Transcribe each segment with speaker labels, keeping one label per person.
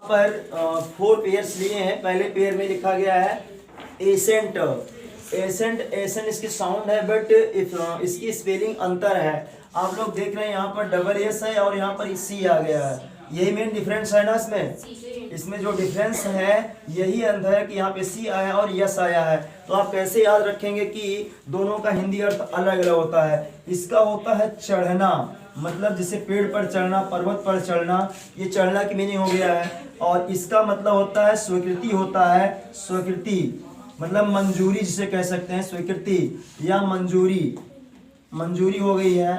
Speaker 1: पर 4 पेयर्स लिए हैं। पहले पेयर में लिखा गया है एसेंट। एसेंट एसेंट इसकी साउंड है, बट इसकी स्पेलिंग अंतर है। आप लोग देख रहे हैं यहाँ पर डबल एस है और यहाँ पर सी आ गया है। यही मेन डिफरेंस है ना इसमें जो डिफरेंस है यही अंतर है कि यहाँ पे सी आया और यस आया है। तो आप कैसे याद रखेंगे कि दोनों का हिंदी अर्थ अलग अलग होता है। इसका होता है चढ़ना, मतलब जैसे पेड़ पर चढ़ना, पर्वत पर चढ़ना, ये चढ़ना की मीनिंग हो गया है। और इसका मतलब होता है स्वीकृति, होता है स्वीकृति, मतलब मंजूरी जिसे कह सकते हैं, स्वीकृति या मंजूरी हो गई है।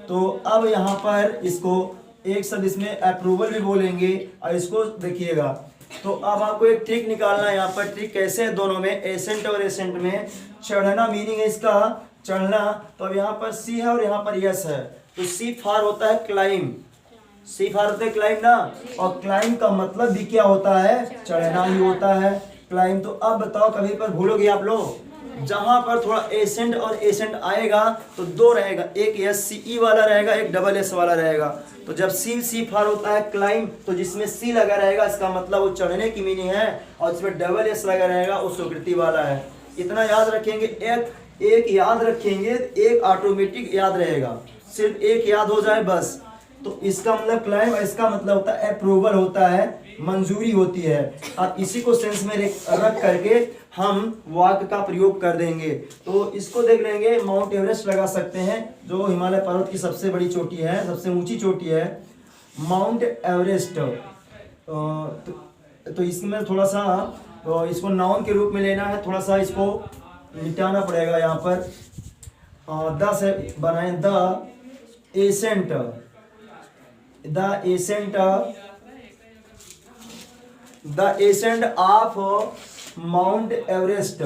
Speaker 1: तो अब यहाँ पर इसको एक शब्द इसमें अप्रूवल भी बोलेंगे। और इसको देखिएगा, तो अब आपको एक ट्रिक निकालना है। यहाँ पर ट्रिक कैसे है, दोनों में एसेंट और एसेंट में चढ़ना मीनिंग है इसका चढ़ना। तो अब यहाँ पर सी है और यहाँ पर यस है, तो सी फार होता है क्लाइम, सी फार होता है क्लाइम ना। और क्लाइम का मतलब भी क्या होता है, चढ़ना ही होता है क्लाइम। तो अब बताओ कभी पर भूलोगे आप लोग, जहां पर थोड़ा एसेंट और एसेंट आएगा तो दो रहेगा, एक एस सी ई वाला रहेगा, एक डबल एस वाला रहेगा। तो जब सी फार होता है क्लाइम, तो जिसमें सी लगा रहेगा इसका मतलब वो चढ़ने की मीनिंग है, और जिसमें डबल एस लगा रहेगा वो स्वीकृति वाला है। इतना याद रखेंगे, एक याद रखेंगे, एक ऑटोमेटिक याद रहेगा, सिर्फ एक याद हो जाए बस। तो इसका मतलब क्लाइम, इसका मतलब होता है अप्रूवल, होता है मंजूरी होती है। अब इसी को सेंस में रख करके हम वाक्य का प्रयोग कर देंगे। तो इसको देख लेंगे, माउंट एवरेस्ट लगा सकते हैं जो हिमालय पर्वत की सबसे बड़ी चोटी है, सबसे ऊंची चोटी है माउंट एवरेस्ट। तो इसमें थोड़ा सा तो इसको नाउन के रूप में लेना है, थोड़ा सा इसको मिटाना पड़ेगा। यहाँ पर द से बनाए, the ascent of mount Everest.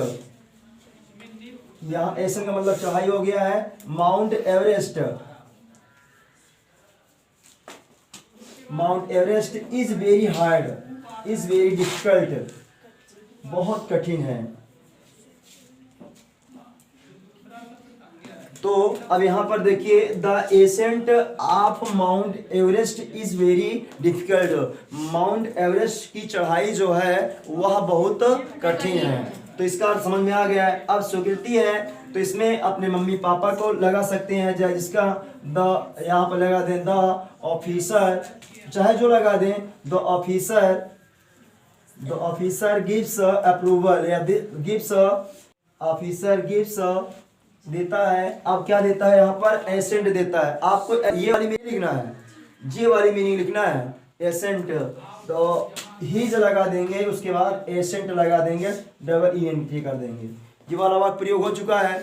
Speaker 1: यहाँ एसेंट का मतलब चढ़ाई हो गया है। Mount Everest is very hard, is very difficult, बहुत कठिन है। तो अब यहाँ पर देखिए, the ascent of mount Everest is very difficult. Mount Everest की चढ़ाई जो है वह बहुत कठिन है। तो इसका अर्थ समझ में आ गया है। अब स्वीकृति है तो इसमें अपने मम्मी पापा को लगा सकते हैं, जिसका द यहाँ पर लगा दें, द ऑफिसर, चाहे जो लगा दें, द ऑफिसर गिव्स अप्रूवल, या गिव्स ऑफिसर गिव्स देता है। अब क्या देता है, यहाँ पर एसेंट देता है। आपको ये वाली मीनिंग लिखना है, ये वाली मीनिंग लिखना है, एसेंट। तो हीज लगा देंगे, उसके बाद एसेंट लगा देंगे, डबल ई एन टी कर देंगे। ये वाला वाक्य प्रयोग हो चुका है।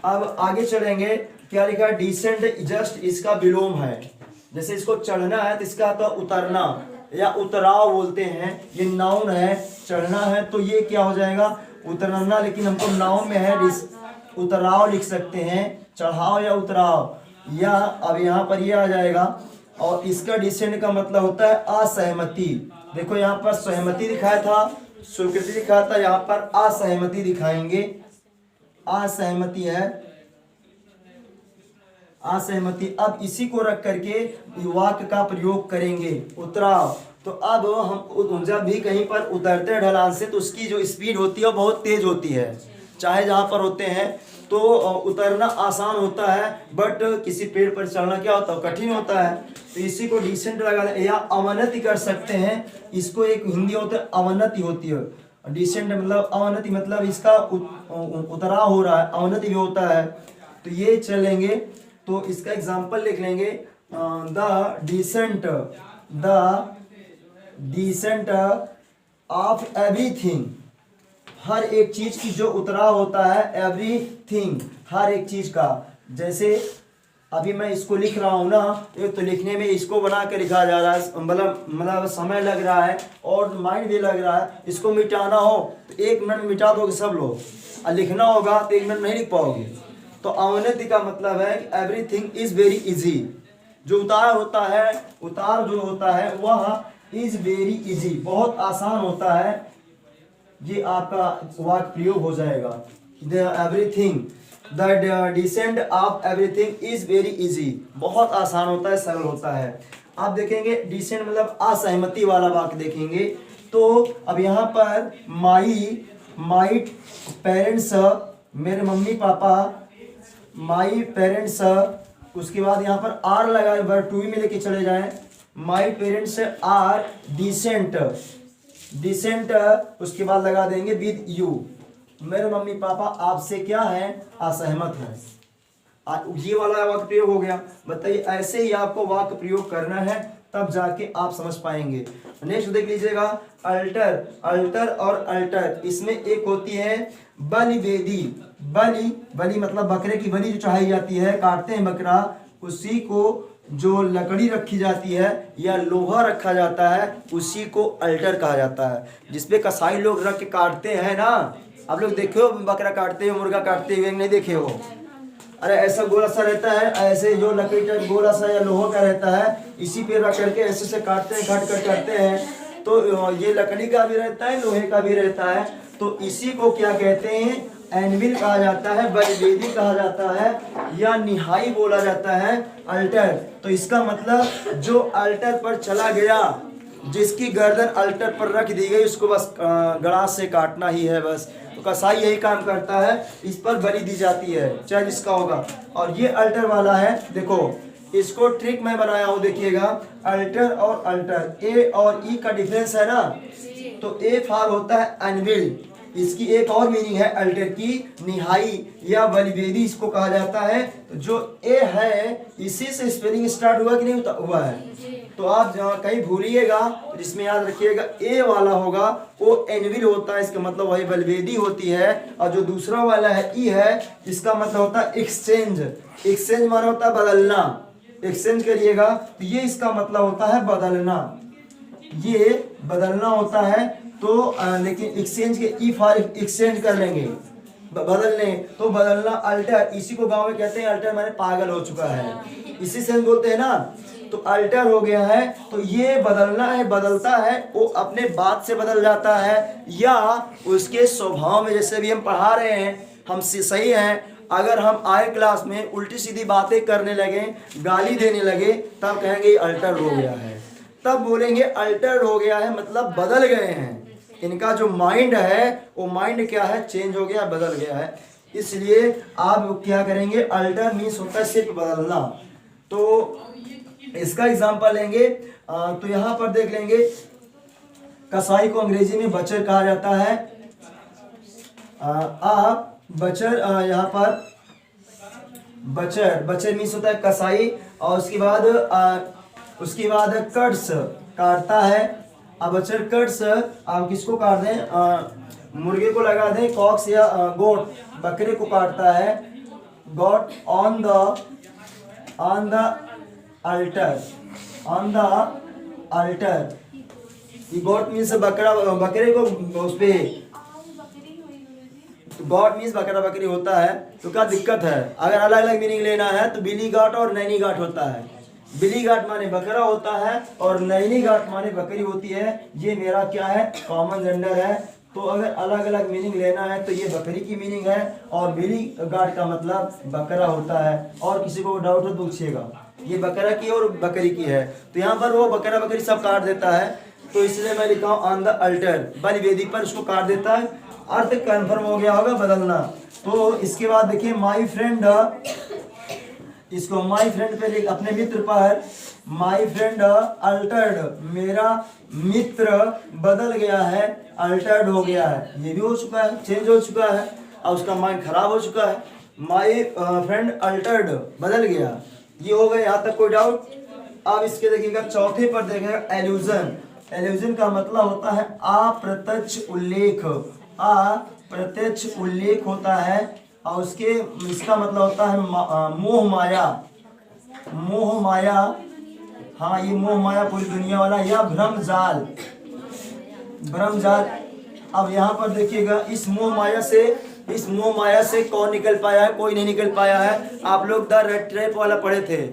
Speaker 1: अब आगे चलेंगे, क्या लिखा है, डिसेंट जस्ट इसका विलोम है। जैसे इसको चढ़ना है तो इसका तो उतरना या उतराव बोलते हैं, ये नाउन है, चढ़ना है तो ये क्या हो जाएगा, उतरना। लेकिन हमको नाउन में है, उतराव लिख सकते हैं, चढ़ाव या उतराव, या अब यहाँ पर ये आ जाएगा। और इसका डिसेंट का मतलब होता है असहमति। देखो यहाँ पर सहमति दिखाया था, स्वीकृति दिखाया था, यहाँ पर असहमति दिखाएंगे। असहमति है, असहमति। अब इसी को रख करके वाक्य का प्रयोग करेंगे, उतराव। तो अब हम जब भी कहीं पर उतरते हैं ढलान से, तो उसकी जो स्पीड होती है वो बहुत तेज होती है। चाहे जहाँ पर होते हैं तो उतरना आसान होता है, बट किसी पेड़ पर चढ़ना क्या होता है, कठिन होता है। तो इसी को डिसेंट लगा या अवनति कर सकते हैं। इसको एक हिंदी होता है, अवनति होती है। डिसेंट मतलब अवनति, मतलब इसका उतराव हो रहा है, अवनति भी होता है। तो ये चलेंगे, तो इसका एग्जाम्पल लिख लेंगे, द डिसेंट ऑफ एवरीथिंग, हर एक चीज की जो उतराव होता है, एवरीथिंग, हर एक चीज का। जैसे अभी मैं इसको लिख रहा हूँ ना, एक तो लिखने में इसको बना के लिखा जा रहा है, मतलब समय लग रहा है और माइंड भी लग रहा है। इसको मिटाना हो तो 1 मिनट में मिटा दोगे सब लोग, और लिखना होगा तो 1 मिनट नहीं लिख पाओगे। तो अवनति का मतलब है कि एवरीथिंग इज वेरी इजी। जो उतार होता है, उतार जो होता है वह इज वेरी इजी, बहुत आसान होता है। ये आपका वाक्य प्रयोग हो जाएगा। Everything, the descent of everything is very easy, बहुत आसान होता है, सरल होता है। आप देखेंगे डिसेंट मतलब असहमति वाला वाक्य देखेंगे। तो अब यहाँ पर माई पेरेंट्स, मेरे मम्मी पापा, माई पेरेंट्स, उसके बाद यहाँ पर आर लगाए, वर्ब टू में लेके चले जाएं। माई पेरेंट्स आर डिसेंट, उसके बाद लगा देंगे विद यू, मेरे मम्मी पापा आपसे क्या है, असहमत है। ये वाला वाक्य प्रयोग हो गया। बताइए ऐसे ही आपको वाक्य प्रयोग करना है, तब जाके आप समझ पाएंगे। नेक्स्ट देख लीजिएगा, अल्टर और अल्टर, इसमें एक होती है बलि वेदी। बलि मतलब बकरे की बलि जो चढ़ाई जाती है, काटते हैं बकरा, उसी को जो लकड़ी रखी जाती है या लोहा रखा जाता है उसी को अल्टर कहा जाता है, जिसपे कसाई लोग रख के काटते हैं ना। आप लोग देखे हो बकरा काटते हुए, मुर्गा काटते हुए, नहीं देखे हो? अरे ऐसा गोला सा रहता है, ऐसे जो लकड़ी का गोला सा या लोहा का रहता है, इसी पे रख करके ऐसे से काटते हैं, काट कर करते हैं। तो ये लकड़ी का भी रहता है, लोहे का भी रहता है। तो इसी को क्या कहते हैं, एनविल कहा जाता है, बलिवेदी कहा जाता है, या निहाई बोला जाता है, अल्टर। तो इसका मतलब जो अल्टर पर चला गया, जिसकी गर्दन अल्टर पर रख दी गई, उसको बस गड़ास से काटना ही है बस। तो कसाई यही काम करता है, इस पर बलि दी जाती है, चाहे जिसका होगा। और ये अल्टर वाला है, देखो इसको ट्रिक मैं बनाया हूँ, देखिएगा। अल्टर और अल्टर, ए और ई का डिफरेंस है ना। तो ए फॉर होता है अनविल, इसकी एक और मीनिंग है अल्टर की, निहाई या बलिवेदी इसको कहा जाता है। तो जो ए है इसी से स्पेलिंग स्टार्ट हुआ कि नहीं हुआ है। तो आप कहीं भूलिएगा तो जिसमें याद रखिएगा ए वाला होगा वो एनविल होता है, इसका मतलब वही बलिवेदी होती है। और जो दूसरा वाला है ई है, इसका मतलब होता है एक्सचेंज। एक्सचेंज माना होता है बदलना, एक्सचेंज करिएगा, तो ये इसका मतलब होता है बदलना, ये बदलना होता है। तो लेकिन एक्सचेंज के ई फॉर एक्सचेंज कर लेंगे, बदलने, तो बदलना अल्टर, इसी को गांव में कहते हैं अल्टर माने पागल हो चुका है, इसी से हम बोलते हैं ना। तो अल्टर हो गया है, तो ये बदलना है, बदलता है, वो अपने बात से बदल जाता है या उसके स्वभाव में। जैसे भी हम पढ़ा रहे हैं, हम सही हैं, अगर हम आए क्लास में उल्टी सीधी बातें करने लगे, गाली देने लगे, तब कहेंगे अल्टर हो गया है, तब बोलेंगे अल्टर हो गया है, मतलब बदल गए हैं। इनका जो माइंड है वो माइंड क्या है, चेंज हो गया, बदल गया है। इसलिए आप क्या करेंगे, अल्टर मीन्स होता है सिर्फ बदलना। तो इसका एग्जांपल लेंगे, तो यहाँ पर देख लेंगे, कसाई को अंग्रेजी में बचर कहा जाता है। बचर, यहाँ पर बचर मीन्स होता है कसाई। और उसके बाद कट्स, काटता है। अब बचर कट्स, आप किसको काट दें, मुर्गे को लगा दें, कॉक्स या गोट, बकरे को काटता है। गॉट ऑन द अल्टर, ये गॉट मीन्स बकरा, बकरे को उस पे, गॉट मीन्स बकरा बकरी होता है। तो क्या दिक्कत है, अगर अलग अलग मीनिंग लेना है तो बिली गाट और नैनी गाट होता है। बिली गाट माने बकरा होता है और नैनी गाट माने बकरी होती है। ये मेरा क्या है, कॉमन जेंडर है। तो अगर अलग अलग मीनिंग लेना है तो ये बकरी की मीनिंग है और बिली गाट का मतलब बकरा होता है। और किसी को डाउट हो तो पूछिएगा, ये बकरा की और बकरी की है। तो यहाँ पर वो बकरा बकरी सब काट देता है, तो इसलिए मैं लिखा हूँ ऑन द अल्टर, बलिवेदी पर उसको काट देता है। अर्थ कंफर्म हो गया होगा, बदलना। तो इसके बाद देखिए माई फ्रेंड, इसको माई फ्रेंड पे लिख, अपने मित्र पर, माई फ्रेंड अल्टर्ड, मेरा मित्र बदल गया है, अल्टर्ड हो गया है, ये भी हो चुका है, चेंज हो चुका है और उसका माइंड खराब हो चुका है। माई फ्रेंड अल्टर्ड, बदल गया, ये हो गया। यहाँ तक कोई डाउट? अब इसके देखिएगा चौथे पर देखेगा एल्यूजन। एल्यूजन का मतलब होता है अप्रत्यक्ष उल्लेख, अप्रत्यक्ष उल्लेख होता है। और इसका मतलब होता है मोह माया, मोह माया, हाँ ये मोह माया पूरी दुनिया वाला, या भ्रम जाल, भ्रम जाल। अब यहाँ पर देखिएगा इस मोह माया से कौन निकल पाया है, कोई नहीं निकल पाया है। आप लोग द रेड ट्रैप वाला पढ़े थे,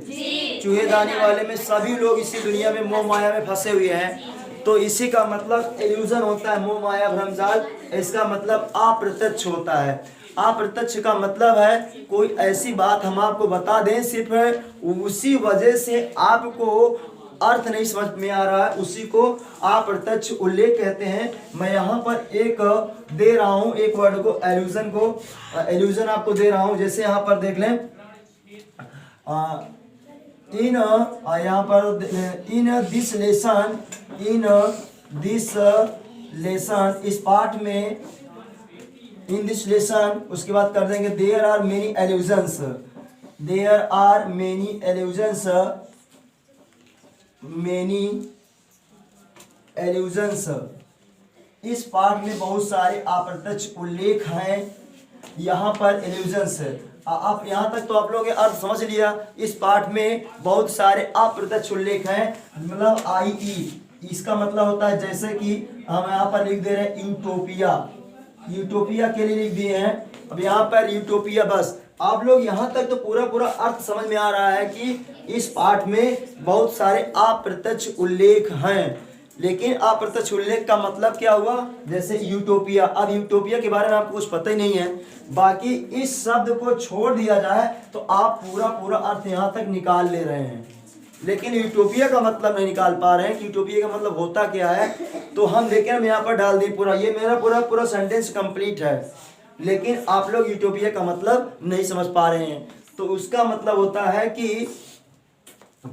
Speaker 1: चूहेदानी वाले में, सभी लोग इसी दुनिया में मोह माया में फंसे हुए हैं। तो इसी का मतलब इल्यूजन होता है, मोह माया भ्रमजाल। इसका मतलब अप्रत्यक्ष होता है। अप्रत्यक्ष का मतलब है कोई ऐसी बात हम आपको बता दें, सिर्फ उसी वजह से आपको अर्थ नहीं समझ में आ रहा है उसी को अप्रत्यक्ष उल्लेख कहते हैं। मैं यहाँ पर एक दे रहा हूँ, एक वर्ड को एल्यूजन आपको दे रहा हूँ। जैसे यहाँ पर देख लें यहाँ पर इन दिस लेसन इस पाठ में, इन दिस लेसन, उसके बाद कर देंगे there are many illusions, there are many illusions, many illusions. इस पाठ में बहुत सारे अप्रत्यक्ष उल्लेख हैं। यहाँ पर एल्यूजन्स है। आप यहाँ तक तो आप लोगों ने अर्थ समझ लिया। इस पाठ में बहुत सारे अप्रत्यक्ष उल्लेख हैं, मतलब आई इसका मतलब होता है, जैसे कि हम यहाँ पर लिख दे रहे हैं यूटोपिया, यूटोपिया के लिए लिख दिए हैं। अब यहाँ पर यूटोपिया, बस आप लोग यहाँ तक तो पूरा अर्थ समझ में आ रहा है कि इस पाठ में बहुत सारे अप्रत्यक्ष उल्लेख हैं। लेकिन अप्रत्यक्ष उल्लेख का मतलब क्या हुआ, जैसे यूटोपिया। अब यूटोपिया के बारे में आपको कुछ पता ही नहीं है, बाकी इस शब्द को छोड़ दिया जाए तो आप पूरा अर्थ यहाँ तक निकाल ले रहे हैं, लेकिन यूटोपिया का मतलब नहीं निकाल पा रहे हैं कि यूटोपिया का मतलब होता क्या है। तो हम लेकिन हम यहाँ पर डाल दिए पूरा, ये मेरा पूरा सेंटेंस कंप्लीट है, लेकिन आप लोग यूटोपिया का मतलब नहीं समझ पा रहे हैं। तो उसका मतलब होता है कि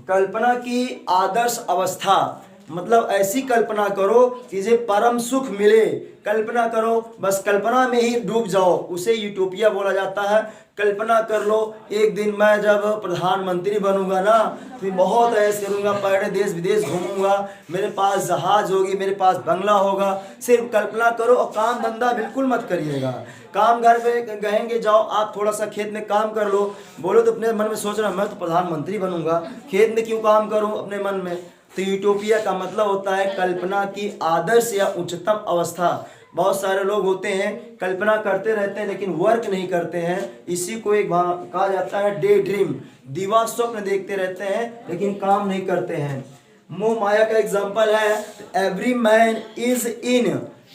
Speaker 1: कल्पना की आदर्श अवस्था, मतलब ऐसी कल्पना करो कि जे परम सुख मिले, कल्पना करो, बस कल्पना में ही डूब जाओ, उसे यूटोपिया बोला जाता है। कल्पना कर लो एक दिन मैं जब प्रधानमंत्री बनूंगा ना तो बहुत ऐसे करूंगा, पहले देश विदेश घूमूंगा, मेरे पास जहाज होगी, मेरे पास बंगला होगा। सिर्फ कल्पना करो और काम धंधा बिल्कुल मत करिएगा। काम घर पे कहेंगे जाओ आप थोड़ा सा खेत में काम कर लो, बोलो तो अपने मन में सोच रहा मैं तो प्रधानमंत्री बनूंगा, खेत में क्यों काम करूं अपने मन में। तो यूटोपिया का मतलब होता है कल्पना की आदर्श या उच्चतम अवस्था। बहुत सारे लोग होते हैं कल्पना करते रहते हैं लेकिन वर्क नहीं करते हैं, इसी को एक कहा जाता है डे ड्रीम, दीवा स्वप्न देखते रहते हैं लेकिन काम नहीं करते हैं। मोह माया का एग्जाम्पल है every man is in,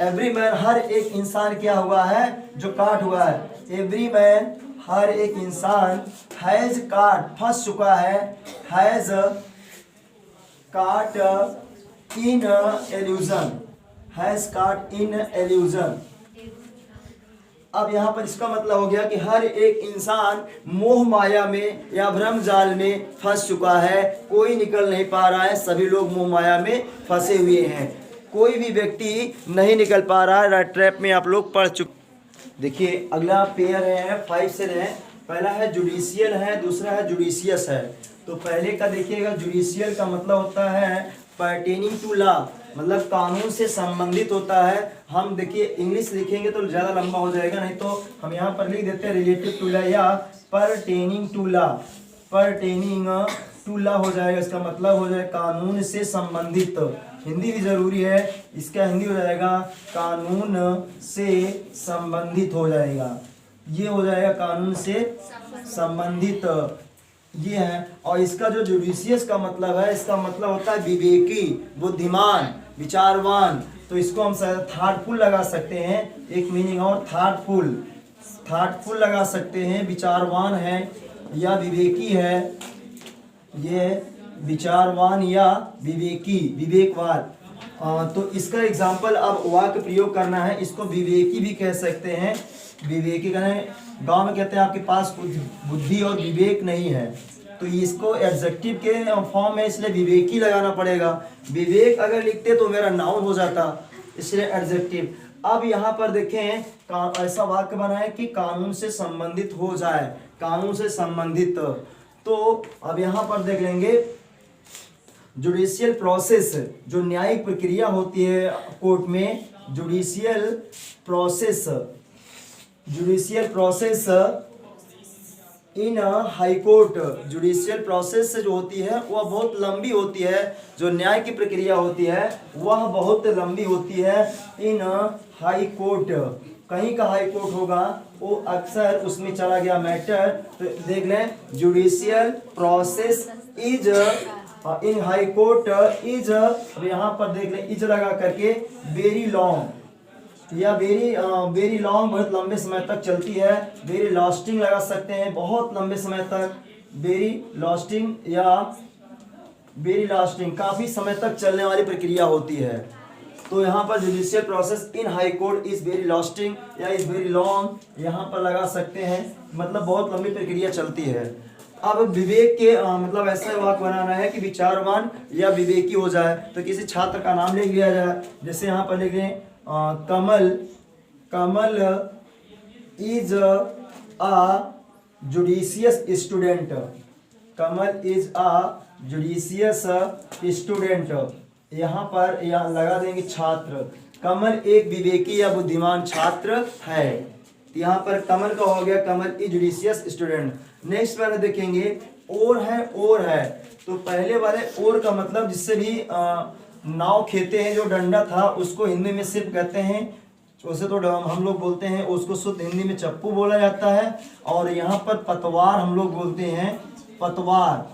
Speaker 1: every man हर एक इंसान क्या हुआ है, जो काट हुआ है। एवरी मैन हर एक इंसान हैज काट फंस चुका है, हैज काट इन एल्यूजन, हैज काट इन एल्यूजन। अब यहाँ पर इसका मतलब हो गया कि हर एक इंसान मोह माया में या भ्रम जाल में फंस चुका है, कोई निकल नहीं पा रहा है, सभी लोग मोह माया में फंसे हुए हैं, कोई भी व्यक्ति नहीं निकल पा रहा है, रेड ट्रैप में आप लोग पड़ चुके। देखिए अगला पेयर है 5 से है, पहला है जुडिशियल है, दूसरा है जुडिशियस है। तो पहले का देखिएगा जुडिशियल का मतलब होता है पर्टेनिंग टू लॉ, मतलब कानून से संबंधित होता है। हम देखिए इंग्लिश लिखेंगे तो ज़्यादा लंबा हो जाएगा, नहीं तो हम यहाँ पर लिख देते हैं रिलेटिव टू लॉ या pertaining to law, pertaining to law हो जाएगा, इसका मतलब हो जाएगा कानून से संबंधित। हिंदी भी जरूरी है, इसका हिंदी हो जाएगा कानून से संबंधित हो जाएगा, ये हो जाएगा कानून से संबंधित, ये है। और इसका जो जुडिशियस का मतलब है, इसका मतलब होता है विवेकी, बुद्धिमान, विचारवान। तो इसको हम थॉटफुल लगा सकते हैं, एक मीनिंग और थॉटफुल लगा सकते हैं, विचारवान है या विवेकी है, ये विचारवान या विवेकी, विवेकवान। तो इसका एग्जाम्पल अब वाक्य प्रयोग करना है, इसको विवेकी भी कह सकते हैं, विवेकी कहें, गांव में कहते हैं आपके पास बुद्धि और विवेक नहीं है, तो इसको एडजेक्टिव के फॉर्म में इसलिए विवेकी लगाना पड़ेगा। विवेक अगर लिखते तो मेरा नाउन हो जाता, इसलिए एडजेक्टिव। अब यहाँ पर देखें ऐसा वाक्य बना है कि कानून से संबंधित हो जाए, कानून से संबंधित। तो अब यहाँ पर देख लेंगे जुडिशियल प्रोसेस, जो न्यायिक प्रक्रिया होती है कोर्ट में, judicial process in high court, judicial process जो होती है वह बहुत लंबी होती है, जो न्याय की प्रक्रिया होती है वह बहुत लंबी होती है। इन हाई कोर्ट, कहीं का हाई कोर्ट होगा वो अक्सर उसमें चला गया मैटर, तो देख लें judicial process is in high court is, यहाँ पर देख लें इज लगा करके वेरी लॉन्ग या वेरी लॉन्ग, बहुत लंबे समय तक चलती है। वेरी लास्टिंग लगा सकते हैं, बहुत लंबे समय तक, वेरी लास्टिंग या वेरी लास्टिंग, काफ़ी समय तक चलने वाली प्रक्रिया होती है। तो यहाँ पर judicial process in high court is very lasting या इज़ वेरी लॉन्ग, यहाँ पर लगा सकते हैं, मतलब बहुत लंबी प्रक्रिया चलती है। अब विवेक के मतलब ऐसा वाक्य बनाना है कि विचारवान या विवेकी हो जाए। तो किसी छात्र का नाम लिख लिया जाए, जैसे यहाँ पर लिख लें Kamal, Kamal is a judicious student, Kamal is a judicious student. यहाँ पर यहाँ लगा देंगे छात्र, कमल एक विवेकी या बुद्धिमान छात्र है। यहाँ पर कमल का हो गया, कमल इज जुडिशियस स्टूडेंट। नेक्स्ट वाला देखेंगे और है, और है। तो पहले वाले और का मतलब जिससे भी नाव खेते हैं, जो डंडा था उसको हिंदी में सिर्फ कहते हैं, उसे तो हम लोग बोलते हैं, उसको शुद्ध हिंदी में चप्पू बोला जाता है। और यहाँ पर पतवार हम लोग बोलते हैं, पतवार,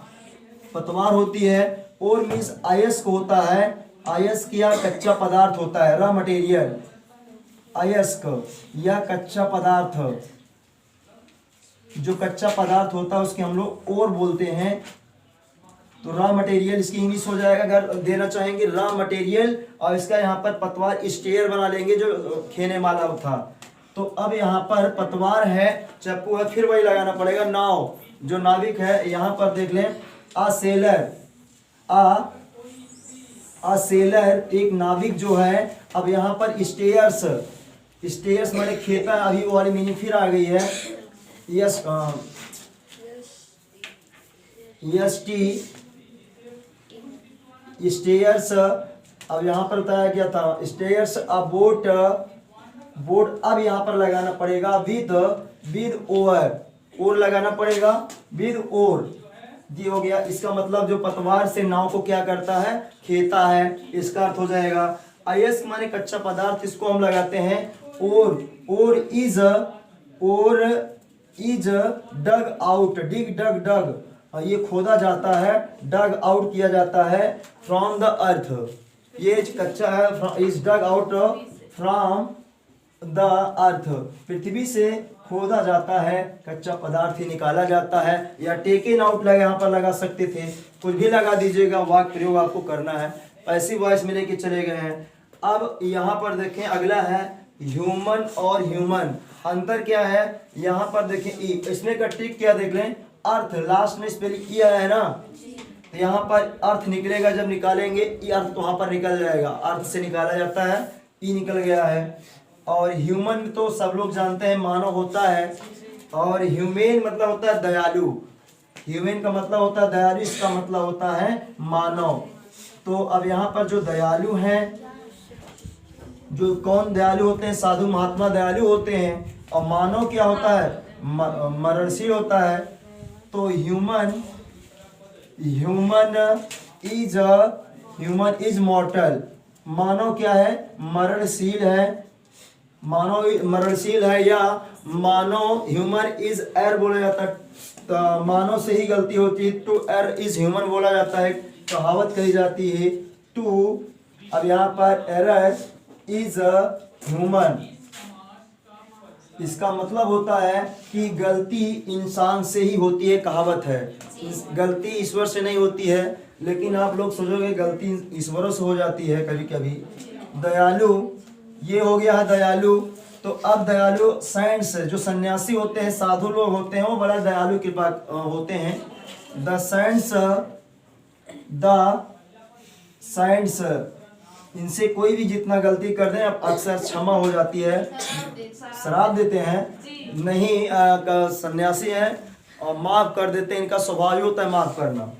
Speaker 1: पतवार होती है। और मीन्स अयस्क होता है, अयस्क या कच्चा पदार्थ होता है, रॉ मटेरियल, अयस्क या कच्चा पदार्थ, जो कच्चा पदार्थ होता है उसके हम लोग और बोलते हैं। तो रॉ मटेरियल इसकी इंग्लिश हो जाएगा, अगर देना चाहेंगे रॉ मटेरियल, और इसका यहाँ पर पतवार स्टेयर बना लेंगे जो खेने वाला था। तो अब यहाँ पर पतवार है, चप्पू है, फिर वही लगाना पड़ेगा नाव, जो नाविक है। यहाँ पर देख लें अ सेलर, अ सेलर एक नाविक जो है। अब यहाँ पर स्टेयर्स, स्टेयर्स मैंने खेता है, अभी वो वाली मीनिंग फिर आ गई है, यस यस टी स्टेयर्स। अब यहाँ पर बताया गया था स्टेयर्स अ बोट, बोट अब यहाँ पर लगाना पड़ेगा विद, विद ओवर, और लगाना पड़ेगा विद ओर, ये हो गया। इसका मतलब जो पतवार से नाव को क्या करता है, खेता है, इसका अर्थ हो जाएगा। अयस्क माने कच्चा पदार्थ, इसको हम लगाते हैं और इज, और इज डग आउट, डिग डग डग, ये खोदा जाता है, डग आउट किया जाता है फ्रॉम द अर्थ, ये कच्चा है, is dug out from the earth, पृथ्वी से खोदा जाता है, कच्चा पदार्थ ही निकाला जाता है। या टेकन आउट लगा, यहाँ पर लगा सकते थे, कुछ भी लगा दीजिएगा, वाक्य प्रयोग आपको करना है। पैसिव वॉइस में लेके चले गए हैं। अब यहाँ पर देखें अगला है ह्यूमन और ह्यूमन, अंतर क्या है, यहाँ पर देखें ई, इसमें का टिक क्या देख लें, अर्थ, लास्ट में स्पेलिंग किया है ना, तो यहाँ पर अर्थ निकलेगा, जब निकालेंगे ई अर्थ तो वहाँ पर निकल जाएगा, अर्थ से निकाला जाता है, ई निकल गया है। और ह्यूमन तो सब लोग जानते हैं मानव होता है, और ह्यूमेन मतलब होता है दयालु, ह्यूमेन का मतलब होता है दयालु, इसका मतलब होता है मानव। तो अब यहाँ पर जो दयालु हैं, जो कौन दयालु होते हैं, साधु महात्मा दयालु होते हैं, और मानव क्या होता है, मरणशील होता है। तो ह्यूमन, ह्यूमन इज मॉर्टल, मानव क्या है, मरणशील है, मानव मरणशील है, या मानव ह्यूमन इज एर बोला जाता है, तो मानव से ही गलती होती है, टू एर इज ह्यूमन बोला जाता है, कहावत कही जाती है टू। अब यहाँ पर एरर इज ह्यूमन, इसका मतलब होता है कि गलती इंसान से ही होती है, कहावत है, गलती ईश्वर से नहीं होती है। लेकिन आप लोग सोचोगे गलती ईश्वरों से हो जाती है कभी कभी। दयालु, ये हो गया है दयालु। तो अब दयालु सेंट्स, जो सन्यासी होते हैं, साधु लोग होते हैं, वो बड़ा दयालु कृपा होते हैं। द सेंट्स, द सेंट्स, इनसे कोई भी जितना गलती कर दें अब अक्सर क्षमा हो जाती है, श्राप देते हैं नहीं, सन्यासी हैं और माफ कर देते हैं, इनका स्वभाव ही होता है माफ करना।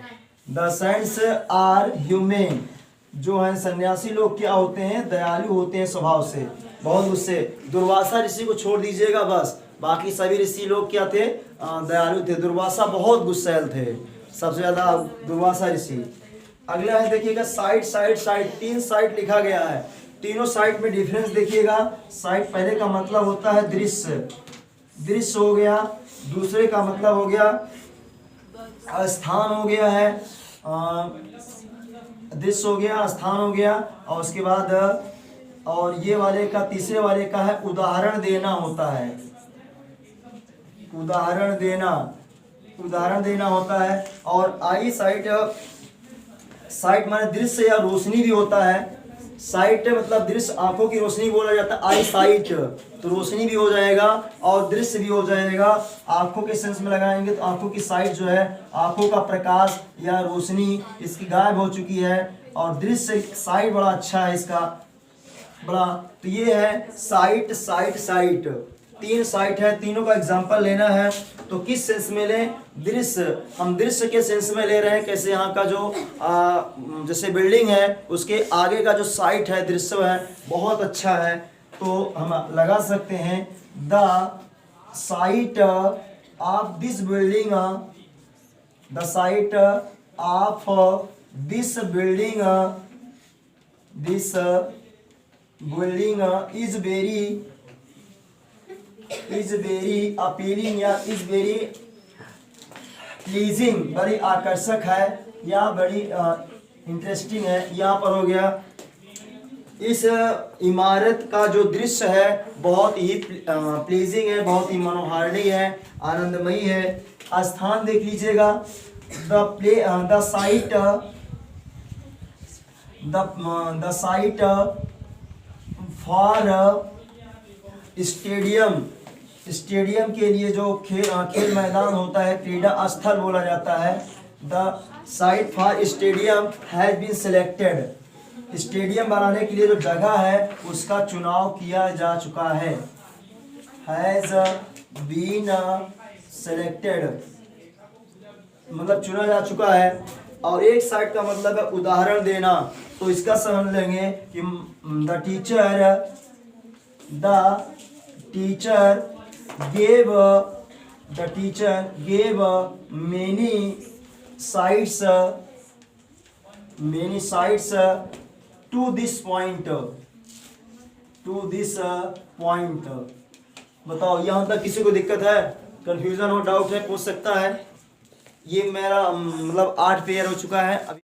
Speaker 1: द सेंट्स आर ह्यूमेन, जो है सन्यासी लोग क्या होते हैं, दयालु होते हैं स्वभाव से, बहुत गुस्से। दुर्वासा ऋषि को छोड़ दीजिएगा बस, बाकी सभी ऋषि लोग क्या थे, दयालु थे। दुर्वासा बहुत गुस्सैल थे, सबसे ज्यादा दुर्वासा ऋषि। अगला है देखिएगा साइड, साइड, साइड, 3 साइड लिखा गया है, तीनों साइड में डिफरेंस देखिएगा। साइड पहले का मतलब होता है दृश्य, दृश्य हो गया। दूसरे का मतलब हो गया स्थान हो गया है, दृश्य हो गया, स्थान हो गया। और उसके बाद और ये वाले का, तीसरे वाले का है उदाहरण देना होता है, उदाहरण देना, उदाहरण देना होता है। और आई साइड साइट माने दृश्य या रोशनी भी होता है। साइट मतलब दृश्य, आंखों की रोशनी बोला जाता है, आई साइट, तो रोशनी भी हो जाएगा और दृश्य भी हो जाएगा। आंखों के सेंस में लगाएंगे तो आंखों की साइट जो है, आंखों का प्रकाश या रोशनी इसकी गायब हो चुकी है, और दृश्य साइट बड़ा अच्छा है इसका बड़ा। तो ये है साइट साइट साइट, तीन साइट है, तीनों का एग्जांपल लेना है। तो किस सेंस में लें? दृश्य, हम दृश्य के सेंस में ले रहे हैं। कैसे? यहाँ का जो जैसे बिल्डिंग है उसके आगे का जो साइट है, दृश्य है, बहुत अच्छा है। तो हम लगा सकते हैं the site of this building, the site of this building, this building is very appealing या इज वेरी प्लीजिंग, बड़ी आकर्षक है या बड़ी इंटरेस्टिंग है। यहाँ पर हो गया, इस इमारत का जो दृश्य है बहुत ही प्लीजिंग है, बहुत ही मनोहारणी है, आनंदमयी है। स्थान देख लीजिएगा, the site for stadium, stadium के लिए जो खेल मैदान होता है, क्रीड़ा स्थल बोला जाता है। The site for stadium has been selected, stadium बनाने के लिए जो जगह है उसका चुनाव किया जा चुका है। हैज बीन सिलेक्टेड मतलब चुना जा चुका है। और एक साइड का मतलब है उदाहरण देना, तो इसका समझ लेंगे कि the teacher gave many sites to this point, बताओ यहाँ तक किसी को दिक्कत है, कंफ्यूजन हो, डाउट है, पूछ सकता है। ये मेरा मतलब 8 पेयर हो चुका है अभी।